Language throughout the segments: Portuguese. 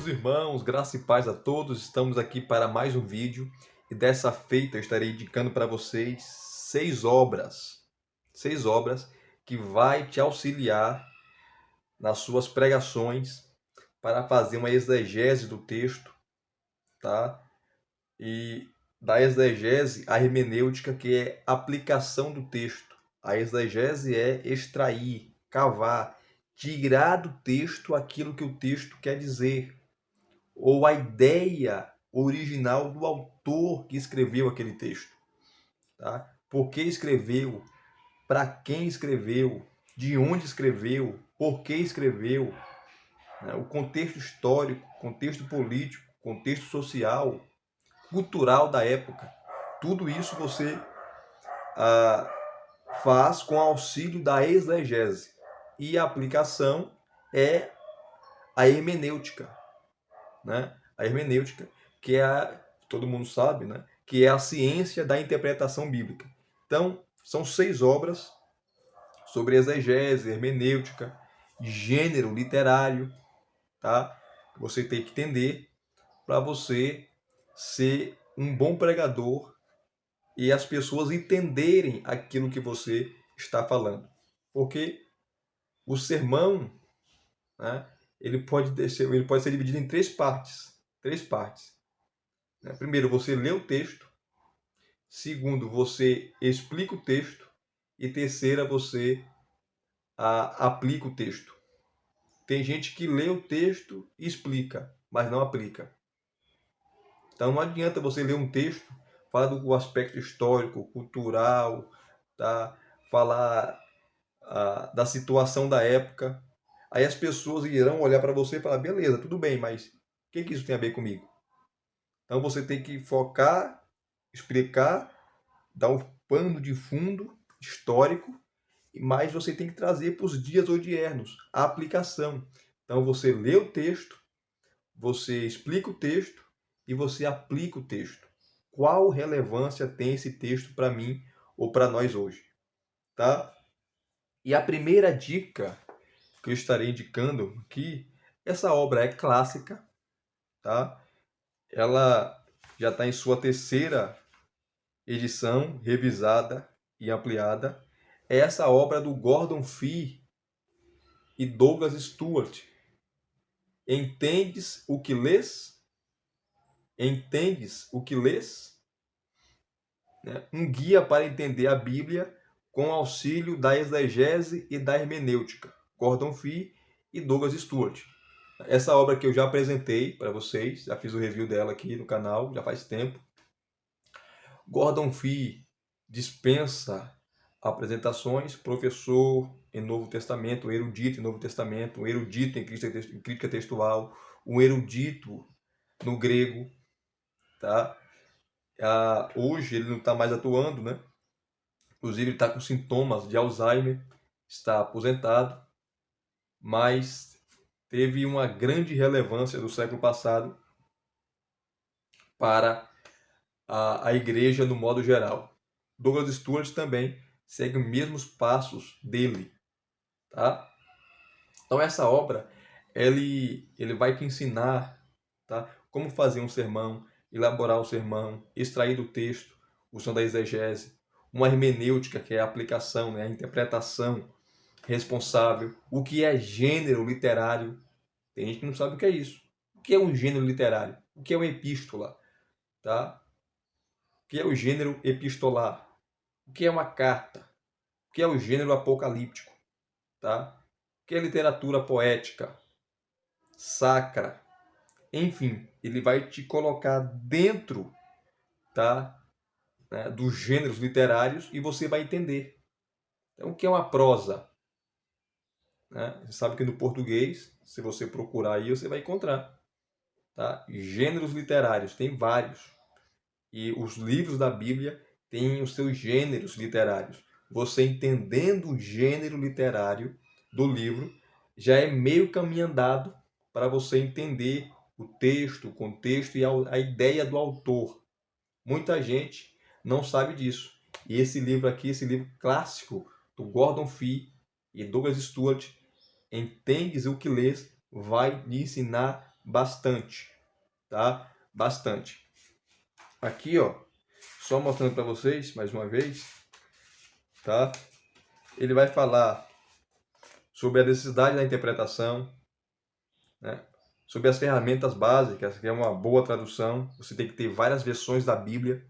irmãos, graça e paz a todos. Estamos aqui para mais um vídeo e dessa feita eu estarei indicando para vocês seis obras que vai te auxiliar nas suas pregações para fazer uma exegese do texto, tá? E da exegese a hermenêutica, que é aplicação do texto. A exegese é extrair, cavar, tirar do texto aquilo que o texto quer dizer, ou a ideia original do autor que escreveu aquele texto, tá? Por que escreveu, para quem escreveu, de onde escreveu, por que escreveu, né? O contexto histórico, contexto político, contexto social, cultural da época. Tudo isso você faz com auxílio da exegese. E a aplicação é a hermenêutica, né? A hermenêutica, que é todo mundo sabe, né? Que é a ciência da interpretação bíblica. Então, são 6 obras sobre exegese, hermenêutica, gênero literário, tá? Você tem que entender para você ser um bom pregador e as pessoas entenderem aquilo que você está falando. Porque o sermão, né, ele pode ser dividido em 3 partes. 3 partes. Primeiro, você lê o texto. Segundo, você explica o texto. E terceira, você aplica o texto. Tem gente que lê o texto e explica, mas não aplica. Então não adianta você ler um texto, falar do aspecto histórico, cultural, tá? Falar da situação da época. Aí as pessoas irão olhar para você e falar, beleza, tudo bem, mas o que isso tem a ver comigo? Então você tem que focar, explicar, dar um pano de fundo histórico, mas você tem que trazer para os dias odiernos a aplicação. Então você lê o texto, você explica o texto e você aplica o texto. Qual relevância tem esse texto para mim ou para nós hoje? Tá? E a primeira dica que eu estarei indicando aqui, essa obra é clássica, tá? Ela já está em sua terceira edição, revisada e ampliada. É essa obra do Gordon Fee e Douglas Stuart. Entendes o que lês? Entendes o que lês? Um guia para entender a Bíblia com auxílio da exegese e da hermenêutica. Gordon Fee e Douglas Stuart. Essa obra que eu já apresentei para vocês, já fiz o review dela aqui no canal, já faz tempo. Gordon Fee dispensa apresentações, professor em Novo Testamento, erudito em Novo Testamento, erudito em crítica textual, um erudito no grego, tá? Hoje ele não está mais atuando, né? Inclusive ele está com sintomas de Alzheimer, está aposentado, mas teve uma grande relevância do século passado para a igreja no modo geral. Douglas Stuart também segue os mesmos passos dele, tá? Então essa obra, ele vai te ensinar, tá? Como fazer um sermão, elaborar o sermão, extrair do texto, usando a exegese, uma hermenêutica, que é a aplicação, né? A interpretação responsável, o que é gênero literário. Tem gente que não sabe o que é isso. O que é um gênero literário? O que é uma epístola? Tá? O que é o gênero epistolar? O que é uma carta? O que é o gênero apocalíptico? Tá? O que é literatura poética? Sacra? Enfim, ele vai te colocar dentro, tá, né, dos gêneros literários e você vai entender. Então, o que é uma prosa? Né? Você sabe que no português, se você procurar aí, você vai encontrar. Tá? Gêneros literários, tem vários. E os livros da Bíblia têm os seus gêneros literários. Você entendendo o gênero literário do livro, já é meio caminho andado para você entender o texto, o contexto e a ideia do autor. Muita gente não sabe disso. E esse livro aqui, esse livro clássico do Gordon Fee e Douglas Stuart, Entendes o que lês, vai lhe ensinar bastante, tá? Bastante. Aqui, ó, só mostrando para vocês mais uma vez, tá? Ele vai falar sobre a necessidade da interpretação, né? Sobre as ferramentas básicas, que é uma boa tradução. Você tem que ter várias versões da Bíblia,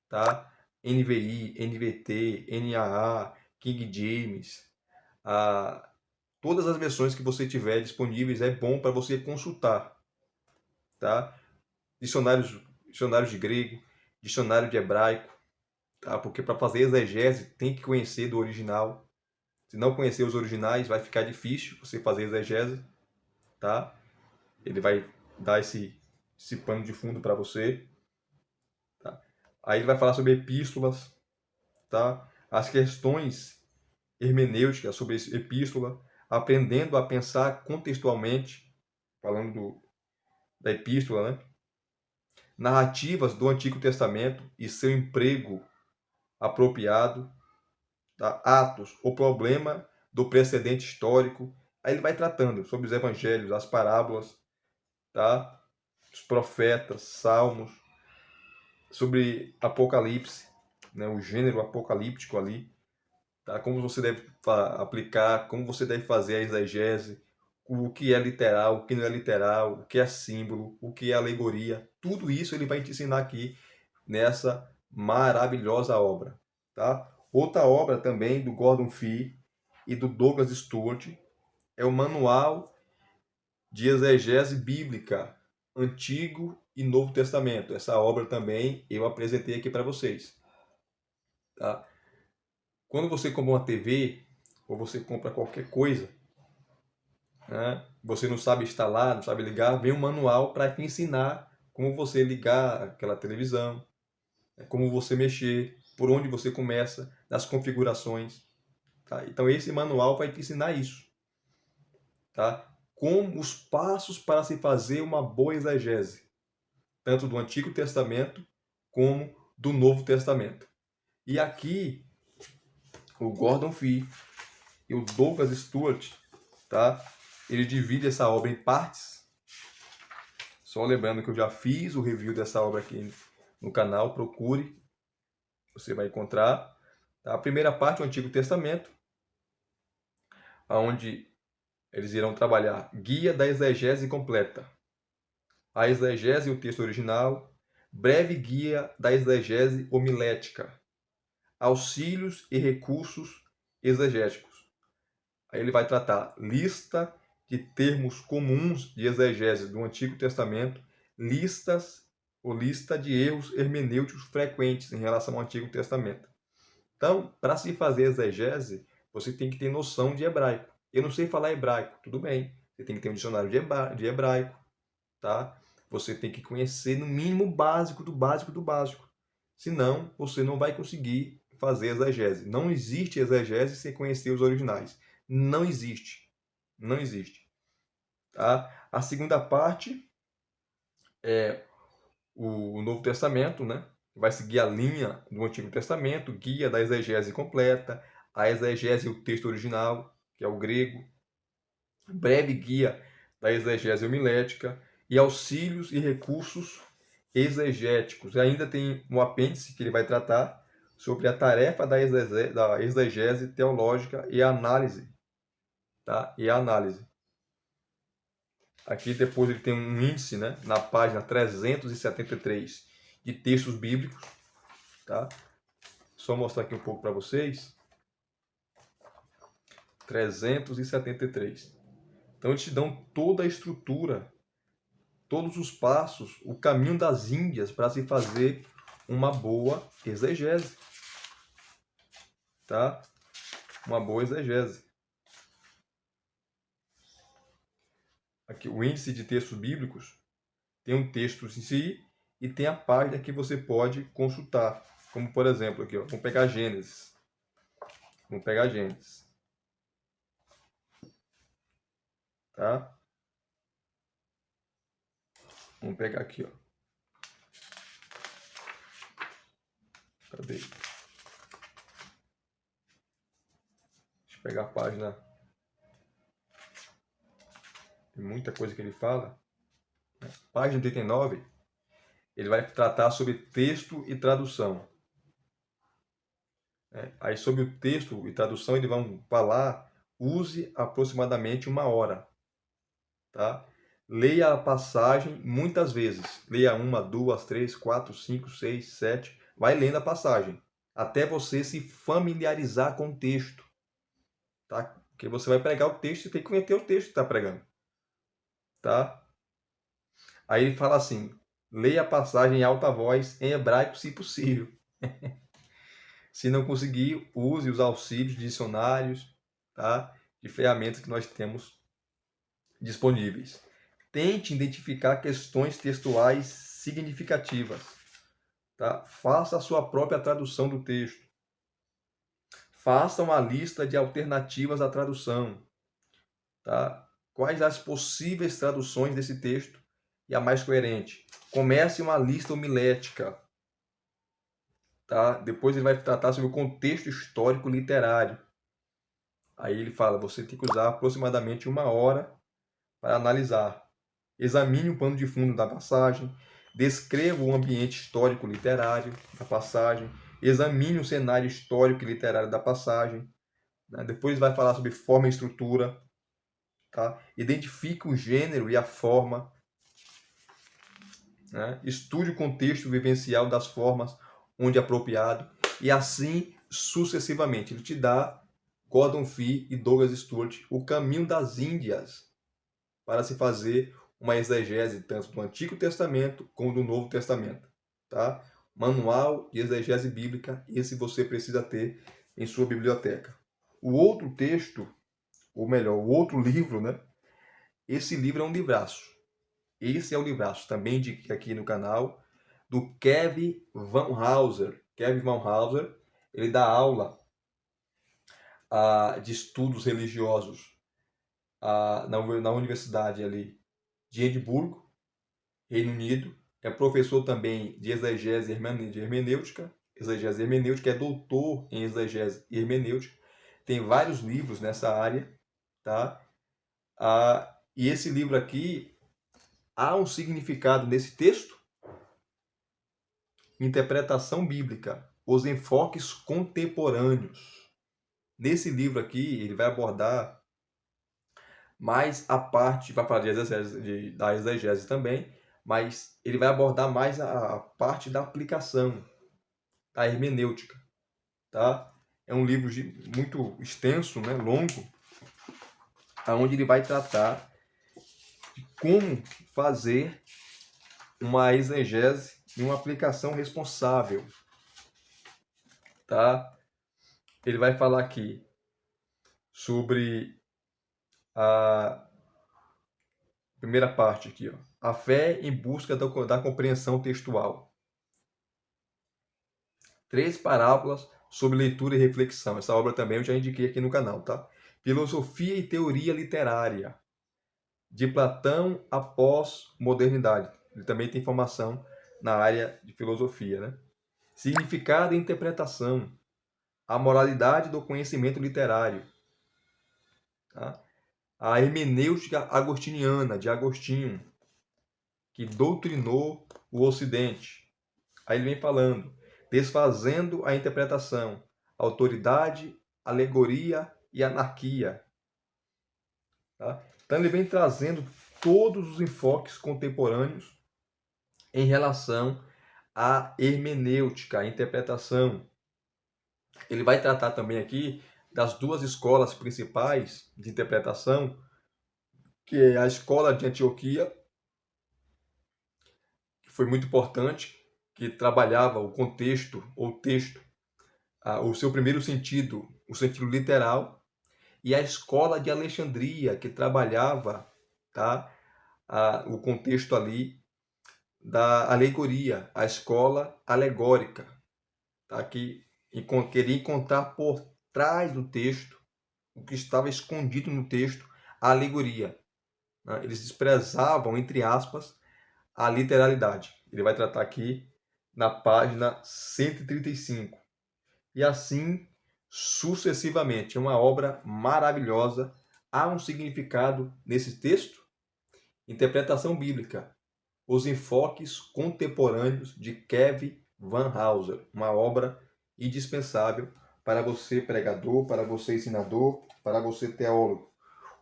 tá? NVI, NVT, NAA, King James, todas as versões que você tiver disponíveis é bom para você consultar, tá? Dicionários de grego, dicionário de hebraico, tá? Porque para fazer exegese tem que conhecer do original. Se não conhecer os originais, vai ficar difícil você fazer exegese, tá? Ele vai dar esse pano de fundo para você, tá? Aí ele vai falar sobre epístolas, tá? As questões hermenêuticas sobre epístola, aprendendo a pensar contextualmente, falando da epístola, né? Narrativas do Antigo Testamento e seu emprego apropriado, tá? Atos, o problema do precedente histórico. Aí ele vai tratando sobre os evangelhos, as parábolas, tá? Os profetas, salmos, sobre Apocalipse, né? O gênero apocalíptico ali, tá? Como você deve aplicar, como você deve fazer a exegese, o que é literal, o que não é literal, o que é símbolo, o que é alegoria. Tudo isso ele vai te ensinar aqui nessa maravilhosa obra, tá? Outra obra também do Gordon Fee e do Douglas Stuart é o Manual de Exegese Bíblica, Antigo e Novo Testamento. Essa obra também eu apresentei aqui para vocês, tá? Quando você compra uma TV ou você compra qualquer coisa, né, você não sabe instalar, não sabe ligar, vem um manual para te ensinar como você ligar aquela televisão, como você mexer, por onde você começa, nas configurações. Tá? Então esse manual vai te ensinar isso. Tá? Como os passos para se fazer uma boa exegese, tanto do Antigo Testamento como do Novo Testamento. E aqui o Gordon Fee e o Douglas Stuart, tá? Ele divide essa obra em partes. Só lembrando que eu já fiz o review dessa obra aqui no canal, procure, você vai encontrar. A primeira parte, o Antigo Testamento, onde eles irão trabalhar guia da exegese completa, a exegese e o texto original, breve guia da exegese homilética, auxílios e recursos exegéticos. Aí ele vai tratar lista de termos comuns de exegese do Antigo Testamento, lista de erros hermenêuticos frequentes em relação ao Antigo Testamento. Então, para se fazer exegese, você tem que ter noção de hebraico. Eu não sei falar hebraico, tudo bem. Você tem que ter um dicionário de hebraico, tá? Você tem que conhecer no mínimo o básico do básico do básico. Senão, você não vai conseguir fazer exegese. Não existe exegese sem conhecer os originais. Não existe. Não existe. Tá? A segunda parte é o Novo Testamento, né? Vai seguir a linha do Antigo Testamento, guia da exegese completa, a exegese e o texto original, que é o grego, breve guia da exegese homilética e auxílios e recursos exegéticos. E ainda tem um apêndice que ele vai tratar sobre a tarefa da exegese teológica e a análise, tá? E a análise. Aqui depois ele tem um índice, né, na página 373 de textos bíblicos, tá? Só mostrar aqui um pouco para vocês. 373. Então eles te dão toda a estrutura, todos os passos, o caminho das Índias para se fazer uma boa exegese, tá? Uma boa exegese. Aqui o índice de textos bíblicos tem um texto em si e tem a página que você pode consultar. Como por exemplo aqui, ó, vamos pegar Gênesis. Vamos pegar Gênesis. Tá? Vamos pegar aqui, ó. Cadê? Deixa eu pegar a página. Tem muita coisa que ele fala. Página 89, ele vai tratar sobre texto e tradução. Aí sobre o texto e tradução, eles vão falar, use aproximadamente 1 hora. Tá? Leia a passagem muitas vezes. Leia 1, 2, 3, 4, 5, 6, 7. Vai lendo a passagem. Até você se familiarizar com o texto. Tá? Porque você vai pregar o texto e tem que conhecer o texto que está pregando. Tá? Aí ele fala assim, leia a passagem em alta voz, em hebraico, se possível. Se não conseguir, use os auxílios de dicionários, tá? De ferramentas que nós temos disponíveis. Tente identificar questões textuais significativas. Tá? Faça a sua própria tradução do texto. Faça uma lista de alternativas à tradução. Tá? Quais as possíveis traduções desse texto e a mais coerente? Comece uma lista homilética. Tá? Depois ele vai tratar sobre o contexto histórico literário. Aí ele fala, você tem que usar aproximadamente 1 hora para analisar. Examine o pano de fundo da passagem, descreva o ambiente histórico literário da passagem, examine o cenário histórico e literário da passagem. Né? Depois vai falar sobre forma e estrutura. Tá? Identifique o gênero e a forma. Né? Estude o contexto vivencial das formas, onde apropriado, e assim sucessivamente. Ele te dá, Gordon Fee e Douglas Stuart, o caminho das Índias para se fazer uma exegese tanto do Antigo Testamento como do Novo Testamento. Tá? Manual de exegese bíblica, esse você precisa ter em sua biblioteca. O outro texto, ou melhor, o outro livro, né? Esse livro é um livraço. Esse é o livraço, também indiquei aqui no canal, do Kevin Van Hauser. Kevin Van Hauser, ele dá aula de estudos religiosos na universidade ali de Edimburgo, Reino Unido. É professor também de exegese e hermenêutica. Exegese e hermenêutica, é doutor em exegese e hermenêutica. Tem vários livros nessa área, tá? E esse livro aqui, há um significado nesse texto? Interpretação bíblica, os enfoques contemporâneos. Nesse livro aqui, ele vai abordar mais a parte, vai falar da exegese também, mas ele vai abordar mais a parte da aplicação, da hermenêutica. Tá? É um livro muito extenso, né, longo, onde ele vai tratar de como fazer uma exegese e uma aplicação responsável. Tá? Ele vai falar aqui sobre a primeira parte aqui, ó. A fé em busca da compreensão textual. 3 parábolas sobre leitura e reflexão. Essa obra também eu já indiquei aqui no canal, tá? Filosofia e teoria literária. De Platão à pós-modernidade. Ele também tem formação na área de filosofia, né? Significado e interpretação. A moralidade do conhecimento literário. Tá? A hermenêutica agostiniana, de Agostinho, que doutrinou o Ocidente. Aí ele vem falando, desfazendo a interpretação, autoridade, alegoria e anarquia. Tá? Então ele vem trazendo todos os enfoques contemporâneos em relação à hermenêutica, à interpretação. Ele vai tratar também aqui das 2 escolas principais de interpretação, que é a escola de Antioquia, que foi muito importante, que trabalhava o contexto ou texto, o seu primeiro sentido, o sentido literal, e a escola de Alexandria, que trabalhava, tá, o contexto ali da alegoria, a escola alegórica, tá, que queria encontrar por trás do texto o que estava escondido no texto, a alegoria. Né? Eles desprezavam, entre aspas, a literalidade. Ele vai tratar aqui na página 135. E assim sucessivamente. É uma obra maravilhosa. Há um significado nesse texto? Interpretação bíblica. Os Enfoques Contemporâneos de Kevin Van Hauser, uma obra indispensável para você pregador, para você ensinador, para você teólogo.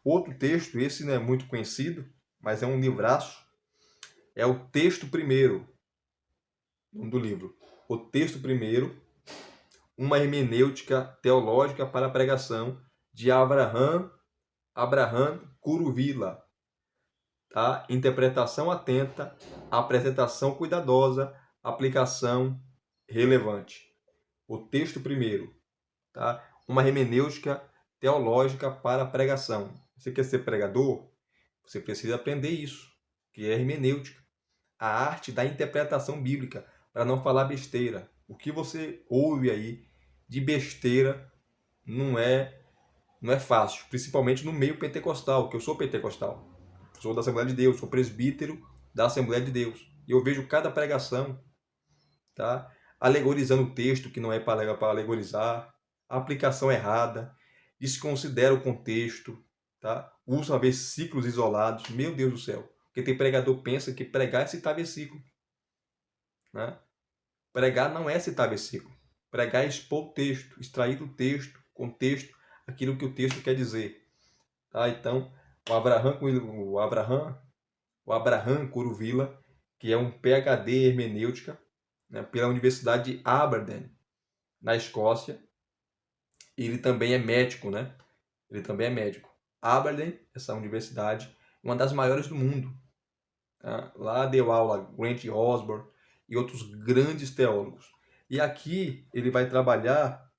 Outro texto, esse não é muito conhecido, mas é um livraço, é o Texto Primeiro, nome do livro. O Texto Primeiro, uma hermenêutica teológica para a pregação, de Abraham Kuruvilla. Tá? Interpretação atenta, apresentação cuidadosa, aplicação relevante. O texto primeiro, tá? Uma hermenêutica teológica para a pregação. Você quer ser pregador? Você precisa aprender isso, que é hermenêutica, a arte da interpretação bíblica, para não falar besteira. O que você ouve aí de besteira não é fácil, principalmente no meio pentecostal, que eu sou pentecostal. Sou da Assembleia de Deus, sou presbítero da Assembleia de Deus. E eu vejo cada pregação, tá? Alegorizando o texto que não é para alegorizar, a aplicação errada, desconsidera o contexto, tá? Usa versículos isolados. Meu Deus do céu. Porque tem pregador que pensa que pregar é citar versículo. Né? Pregar não é citar versículo. Pregar é expor o texto, extrair do texto, contexto, aquilo que o texto quer dizer. Tá? Então, o Abraham Kuruvilla, que é um PhD em hermenêutica, né, pela Universidade de Aberdeen, na Escócia. Ele também é médico, né? Ele também é médico. Aberdeen, essa universidade, uma das maiores do mundo. Tá? Lá deu aula Grant Osborne e outros grandes teólogos. E aqui ele vai trabalhar,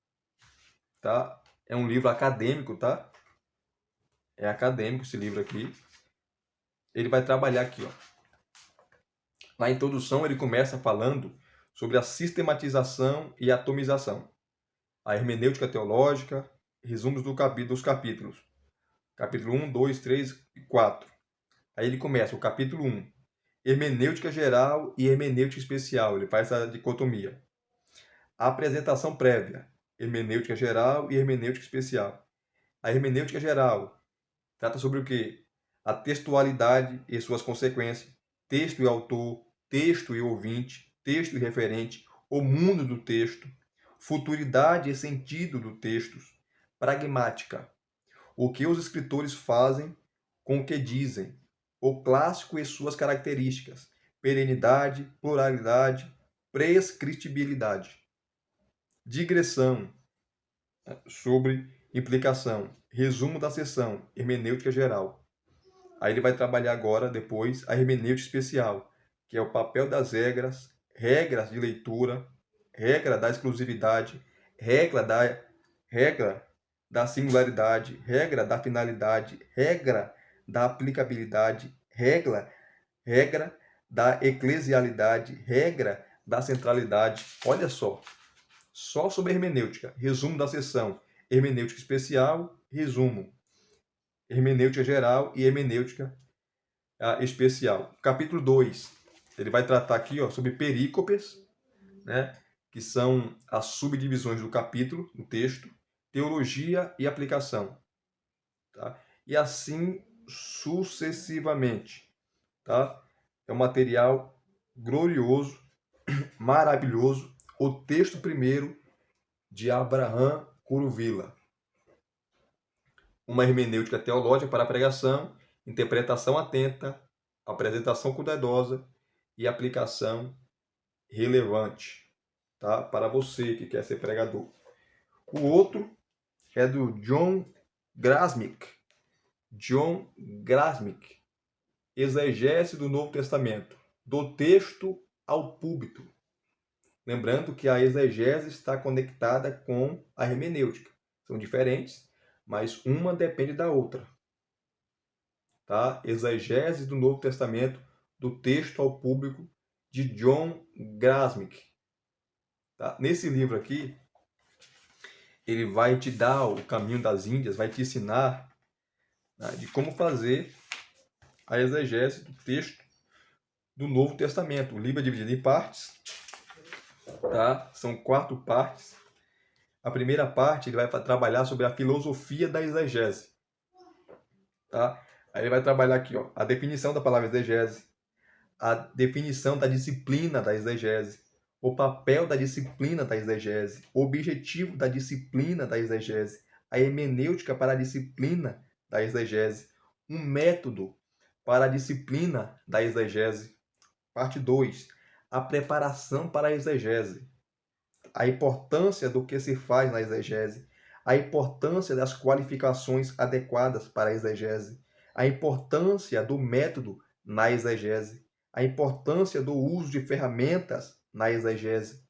tá? É um livro acadêmico, tá? É acadêmico esse livro aqui. Ele vai trabalhar aqui, ó. Na introdução ele começa falando sobre a sistematização e atomização, a hermenêutica teológica, resumos dos capítulos. Capítulo 1, 2, 3 e 4. Aí ele começa o capítulo 1, hermenêutica geral e hermenêutica especial. Ele faz essa dicotomia. A apresentação prévia, hermenêutica geral e hermenêutica especial. A hermenêutica geral trata sobre o quê? A textualidade e suas consequências, texto e autor, texto e ouvinte, texto e referente, o mundo do texto, futuridade e sentido do texto, pragmática, o que os escritores fazem com o que dizem, o clássico e suas características, perenidade, pluralidade, prescritibilidade, digressão sobre implicação, resumo da seção, hermenêutica geral. Aí ele vai trabalhar agora, depois, a hermenêutica especial, que é o papel das regras, regras de leitura, regra da exclusividade, regra da singularidade, regra da finalidade, regra da aplicabilidade, regra da eclesialidade, regra da centralidade. Olha só sobre hermenêutica, resumo da seção, hermenêutica especial, resumo, hermenêutica geral e hermenêutica especial. Capítulo 2, ele vai tratar aqui, ó, sobre perícopes, né, que são as subdivisões do capítulo, do texto, teologia e aplicação. Tá? E assim sucessivamente. Tá? É um material glorioso, maravilhoso. O texto primeiro de Abraham Kuruvilla. Uma hermenêutica teológica para a pregação, interpretação atenta, apresentação cuidadosa e aplicação relevante, tá? Para você que quer ser pregador. O outro é do John Grasmick. John Grasmick, exegese do Novo Testamento, do texto ao púlpito. Lembrando que a exegese está conectada com a hermenêutica. São diferentes, mas uma depende da outra. Tá? Exegese do Novo Testamento, do texto ao público, de John Grasmick. Tá? Nesse livro aqui, ele vai te dar o caminho das Índias, vai te ensinar, né, de como fazer a exegese do texto do Novo Testamento. O livro é dividido em partes, tá? São 4 partes. A primeira parte ele vai trabalhar sobre a filosofia da exegese. Tá? Aí ele vai trabalhar aqui, ó, a definição da palavra exegese, a definição da disciplina da exegese, o papel da disciplina da exegese, o objetivo da disciplina da exegese, a hermenêutica para a disciplina da exegese, um método para a disciplina da exegese. Parte 2. A preparação para a exegese. A importância do que se faz na exegese. A importância das qualificações adequadas para a exegese. A importância do método na exegese. A importância do uso de ferramentas na exegese.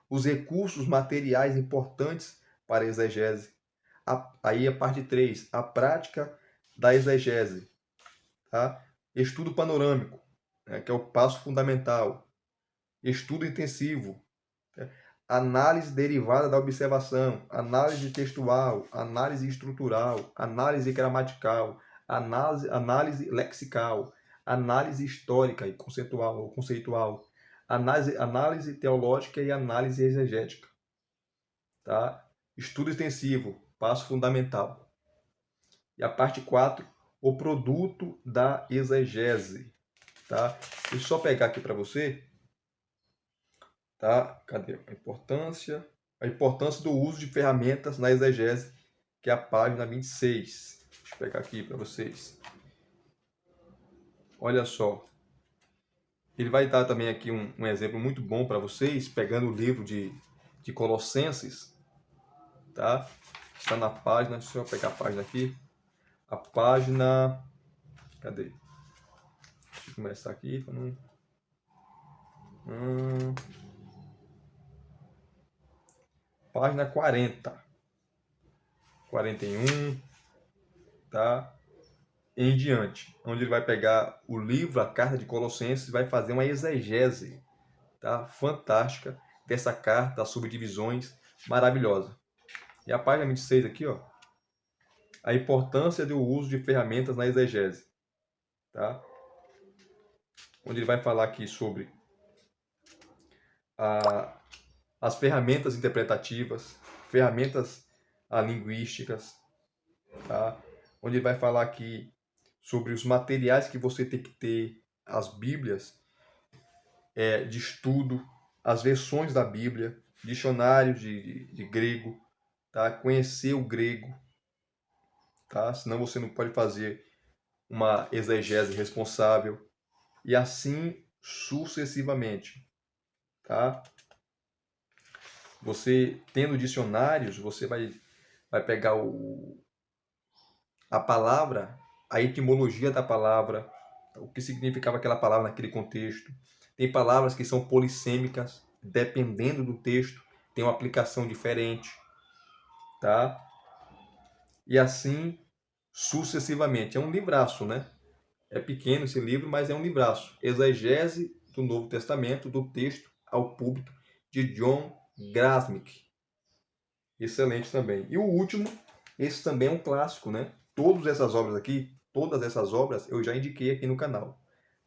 Os recursos materiais importantes para a exegese. Aí a parte 3. A prática da exegese. Tá? Estudo panorâmico, né, que é o passo fundamental. Estudo intensivo, análise derivada da observação, análise textual, análise estrutural, análise gramatical, análise lexical, análise histórica e conceitual, análise teológica e análise exegética. Tá? Estudo extensivo, passo fundamental. E a parte 4, o produto da exegese. Tá? Deixa eu só pegar aqui para você. Tá? Cadê? A importância do uso de ferramentas na exegese, que é a página 26. Deixa eu pegar aqui para vocês. Olha só. Ele vai dar também aqui um exemplo muito bom para vocês, pegando o livro de Colossenses. Tá? Está na página, deixa eu pegar a página aqui. A página... Cadê? Deixa eu começar aqui. Página 40. 41. Tá? Em diante, onde ele vai pegar o livro, a carta de Colossenses, e vai fazer uma exegese, tá? Fantástica dessa carta, as subdivisões, maravilhosa. E a página 26 aqui, ó, a importância do uso de ferramentas na exegese, tá? Onde ele vai falar aqui sobre as ferramentas interpretativas, ferramentas linguísticas, tá? Onde ele vai falar aqui sobre os materiais que você tem que ter, as Bíblias de estudo, as versões da Bíblia, dicionários de grego, tá? Conhecer o grego, tá? Senão você não pode fazer uma exegese responsável, e assim sucessivamente, tá? Você tendo dicionários, você vai pegar a palavra, a etimologia da palavra, o que significava aquela palavra naquele contexto. Tem palavras que são polissêmicas, dependendo do texto, tem uma aplicação diferente, tá? E assim sucessivamente. É um livraço, né? É pequeno esse livro, mas é um livraço. Exegese do Novo Testamento, do texto ao púlpito, de John Grasmick. Excelente também. E o último, esse também é um clássico, né? Todas essas obras eu já indiquei aqui no canal,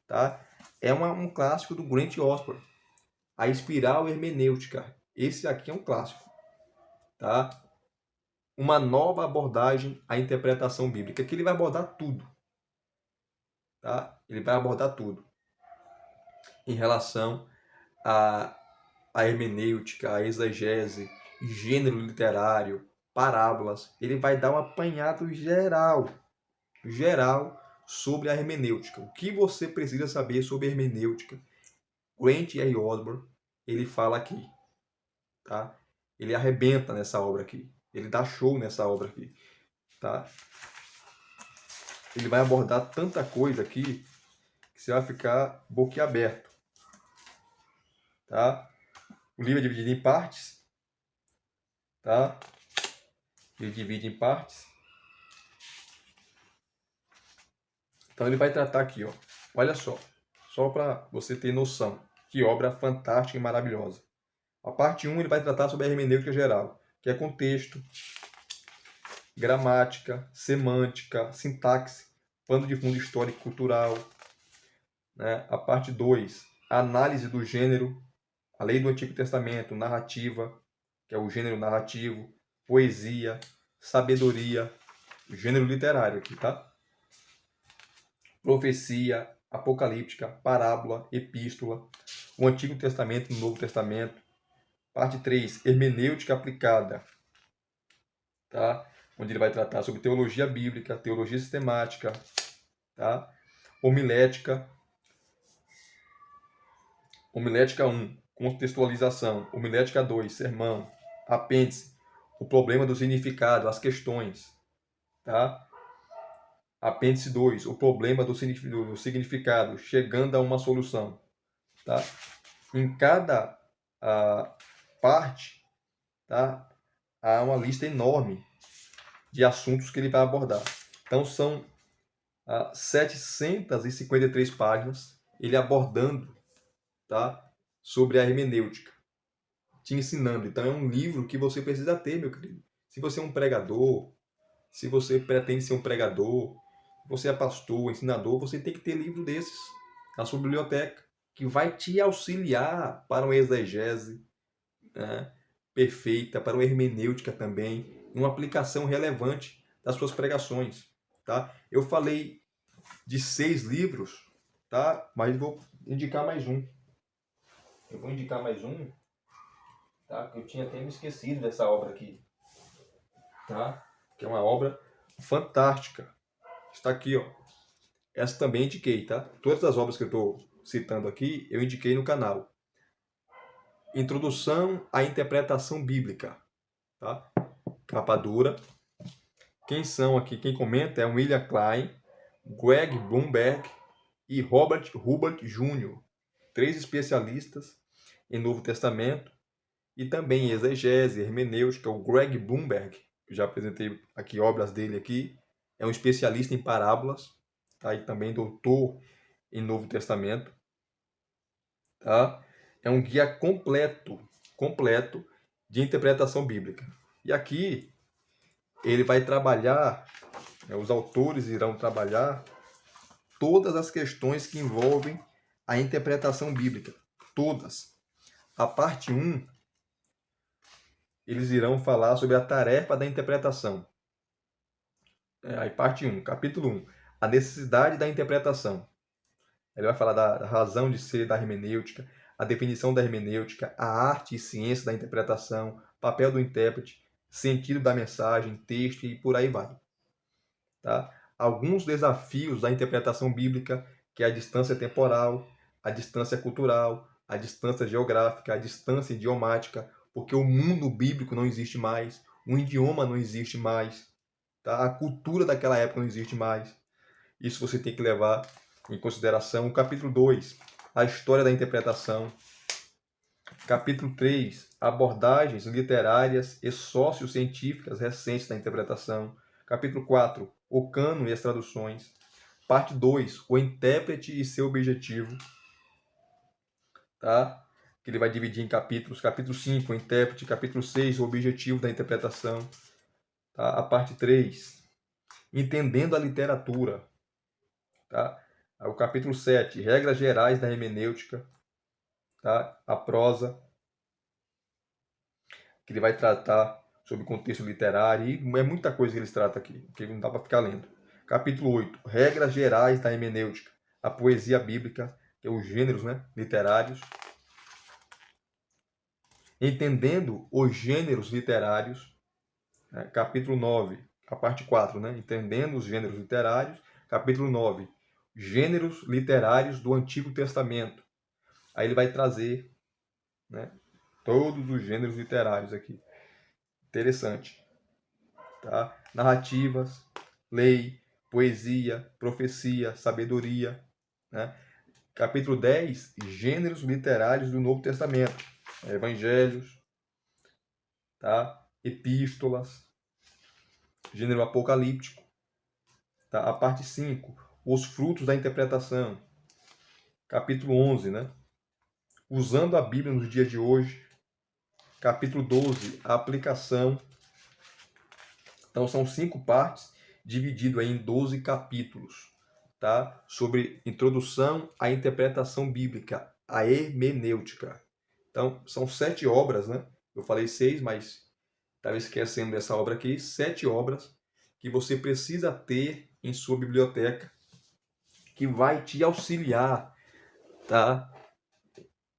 tá? É um clássico do Grant Osborne, A Espiral Hermenêutica. Esse aqui é um clássico, tá? Uma nova abordagem à interpretação bíblica, que ele vai abordar tudo, tá? Ele vai abordar tudo em relação à hermenêutica, à exegese, gênero literário, parábolas. Ele vai dar um apanhado geral sobre a hermenêutica. O que você precisa saber sobre hermenêutica? Grant R. Osborne, ele fala aqui, tá? Ele arrebenta nessa obra aqui. Ele dá show nessa obra aqui, tá? Ele vai abordar tanta coisa aqui que você vai ficar boquiaberto, tá? O livro é dividido em partes, tá? Ele divide em partes. Então ele vai tratar aqui, ó. Olha só para você ter noção. Que obra fantástica e maravilhosa. A parte 1 ele vai tratar sobre a hermenêutica geral, que é contexto, gramática, semântica, sintaxe, pano de fundo histórico e cultural. Né? A parte 2, análise do gênero, a lei do Antigo Testamento, narrativa, que é o gênero narrativo, poesia, sabedoria, gênero literário aqui, tá? Profecia, apocalíptica, parábola, epístola, o Antigo Testamento e o Novo Testamento. Parte 3, hermenêutica aplicada, tá? Onde ele vai tratar sobre teologia bíblica, teologia sistemática, tá? Homilética, homilética 1, contextualização, homilética 2, sermão, apêndice, o problema do significado, as questões, tá? Apêndice 2, o problema do significado, chegando a uma solução, tá? Em cada parte, tá? Há uma lista enorme de assuntos que ele vai abordar. Então, são 753 páginas, ele abordando, tá? Sobre a hermenêutica, te ensinando. Então, é um livro que você precisa ter, meu querido. Se você é um pregador, se você pretende ser um pregador, você é pastor, ensinador, você tem que ter livro desses na sua biblioteca, que vai te auxiliar para uma exegese, né, perfeita, para uma hermenêutica também, uma aplicação relevante das suas pregações. Tá? Eu falei de 6 livros, tá? Mas vou indicar mais um. Eu vou indicar mais um, tá? Que eu tinha até me esquecido dessa obra aqui, tá? Que é uma obra fantástica. Está aqui, ó. Essa também indiquei, tá? Todas as obras que eu estou citando aqui, eu indiquei no canal. Introdução à Interpretação Bíblica, tá? Capa dura. Quem são aqui? Quem comenta é William Klein, Greg Bloomberg e Robert Hubert Jr., 3 especialistas em Novo Testamento e também em exegese, hermenêutica. O Greg Bloomberg, que já apresentei aqui obras dele aqui, é um especialista em parábolas, tá? E também doutor em Novo Testamento, tá? É um guia completo de interpretação bíblica. E aqui ele vai trabalhar, os autores irão trabalhar todas as questões que envolvem a interpretação bíblica, todas. A parte 1, eles irão falar sobre a tarefa da interpretação. Aí parte 1, capítulo 1, a necessidade da interpretação. Ele vai falar da razão de ser da hermenêutica, a definição da hermenêutica, a arte e ciência da interpretação, papel do intérprete, sentido da mensagem, texto e por aí vai. Tá? Alguns desafios da interpretação bíblica, que é a distância temporal, a distância cultural, a distância geográfica, a distância idiomática, porque o mundo bíblico não existe mais, o idioma não existe mais, tá? A cultura daquela época não existe mais. Isso você tem que levar em consideração. O capítulo 2, a história da interpretação. Capítulo 3, abordagens literárias e sociocientíficas recentes da interpretação. Capítulo 4, o cânon e as traduções. Parte 2, o intérprete e seu objetivo. Tá? Que ele vai dividir em capítulos. Capítulo 5, o intérprete. Capítulo 6, o objetivo da interpretação. Tá? A parte 3, entendendo a literatura. Tá? O capítulo 7, regras gerais da hermenêutica. Tá? A prosa, que ele vai tratar sobre contexto literário, e é muita coisa que eles tratam aqui, que não dá para ficar lendo. Capítulo 8, regras gerais da hermenêutica, a poesia bíblica, que é os gêneros, né, literários. Entendendo os gêneros literários, né, capítulo 9, a parte 4, né, entendendo os gêneros literários. Capítulo 9, gêneros literários do Antigo Testamento. Aí ele vai trazer, né, todos os gêneros literários aqui. Interessante. Tá? Narrativas, lei, poesia, profecia, sabedoria. Né? Capítulo 10, gêneros literários do Novo Testamento. Evangelhos, tá? Epístolas, gênero apocalíptico. Tá? A parte 5, os frutos da interpretação. Capítulo 11, né? Usando a Bíblia nos dias de hoje. Capítulo 12, a aplicação. Então são 5 partes, dividido em 12 capítulos, tá? Sobre introdução à interpretação bíblica, a hermenêutica. Então são 7 obras, né? Eu falei 6, mas estava esquecendo dessa obra aqui. 7 obras que você precisa ter em sua biblioteca, que vai te auxiliar, tá?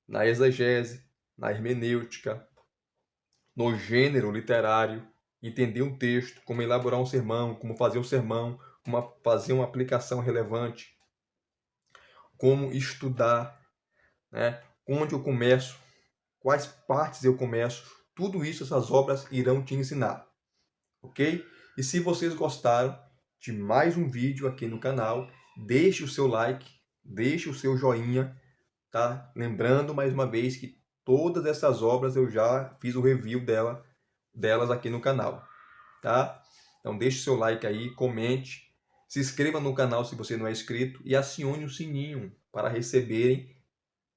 Na exegese, na hermenêutica, no gênero literário, entender um texto, como elaborar um sermão, como fazer um sermão, como fazer uma aplicação relevante, como estudar, né? Onde eu começo, quais partes eu começo, tudo isso essas obras irão te ensinar, ok? E se vocês gostaram de mais um vídeo aqui no canal, deixe o seu like, deixe o seu joinha, tá? Lembrando mais uma vez que todas essas obras eu já fiz o review delas aqui no canal, tá? Então deixe o seu like aí, comente, se inscreva no canal se você não é inscrito e acione o sininho para receberem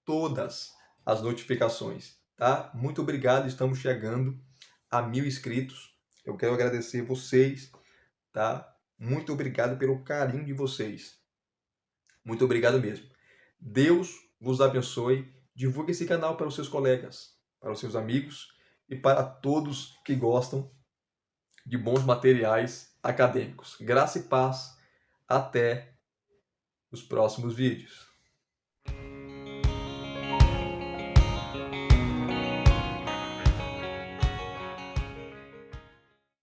todas as notificações, tá? Muito obrigado, estamos chegando a 1000 inscritos. Eu quero agradecer vocês, tá? Muito obrigado pelo carinho de vocês. Muito obrigado mesmo. Deus vos abençoe. Divulgue esse canal para os seus colegas, para os seus amigos e para todos que gostam de bons materiais acadêmicos. Graça e paz. Até os próximos vídeos.